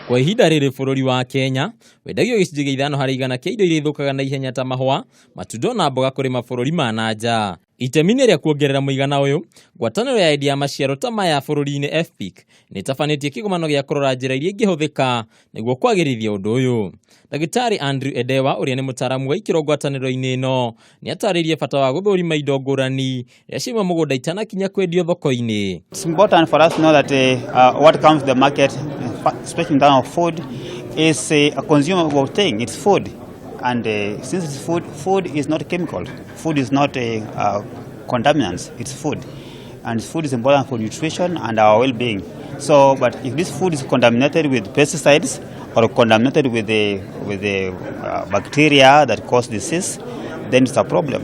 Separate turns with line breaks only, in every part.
Kwa ihinda rĩrĩ bũrũri wa Kenya wendagio gĩcunjĩ gĩa 5 harĩ 100 kĩa indo iria ithũkaga na ihenya ta mahũa, matunda na mboga kũrĩ mabũrũri ma nanja. Itemi nĩ rĩa kuongerera mũigana ũyũ, ngwatanĩro ya endia maciaro ta maya bũrũri-inĩ FPIC nĩtabanĩtie kĩgomano gĩa kũrora njĩra iria ingĩhũthĩka nĩguo kwagĩrithia ũndũ ũyũ. Ndagĩtarĩ Andrew Edewa ũrĩa nĩ mũtaaramu wa ikĩro ngwatanĩro-inĩ ĩno nĩ atarĩirie bata wa gũthũrima indo ngũrani rĩrĩa ciuma mũgũnda itanakinya kwendio thoko-inĩ.
It's important for us to know that what comes to the market, especially in terms of food, is a consumable thing. It's food. And since it's food, food is not chemical. Food is not contaminants. It's food. And food is important for nutrition and our well-being. So, but if this food is contaminated with pesticides or contaminated with the bacteria that cause disease, then it's a problem.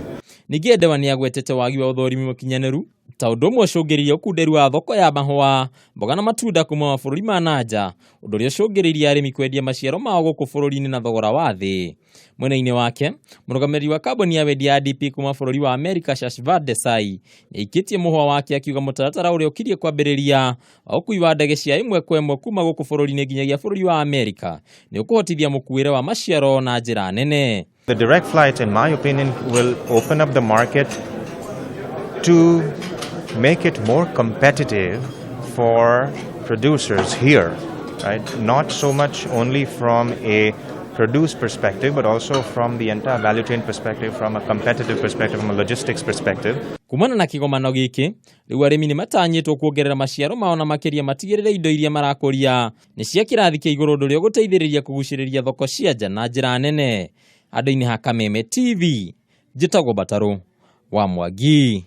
Ningĩ Edewa nĩ agwetete wagi wa ũthũrimi mũkinyanĩru ta ũndũ ũmwe ũcũngĩrĩirie ũkunderu wa thoko ya mahũa, mboga na matunda kuma mabũrũri ma nanja, ũndũ ũrĩa ũcũngĩrĩirie arĩmi kwendia maciaro mao gũkũ bũrũri-inĩ na thogora wa thĩ. Mwena-inĩ wake, mũrũgamĩrĩri wa kambuni ya wendia ya DP kuma bũrũri wa Amerika Shashvad Desai nĩaikĩtie mũhũa wake akiuga mũtaratara ũrĩa ũkirie kwambĩrĩria wa ũkui wa ndege cia ĩmwe kwa ĩmwe kuma gũkũ bũrũri-inĩ nginyagia bũrũri wa Amerika nĩ ũkũhotithia mũkuĩre wa maciaro na njĩra nene.
The direct flights, in my opinion, will open up the market to make it more competitive for producers here, right? Not so much only from a produce perspective, but also from the entire value chain perspective, from a competitive perspective, from a logistics perspective.
Kumana na kĩgomano gĩkĩ, rĩu arĩmi nĩ matanyĩtwo kuongerera maciaro mao na makĩria matigĩrĩre indo iria marakũria nĩ cia kĩrathi kĩa igũrũ ũndũ ũrĩa ũgũteithĩrĩria kũgucĩrĩria thoko cia nja na njĩra nene. Andũ-inĩ ha Kameme TV, njĩtagwo Mbataro wa Mwangi.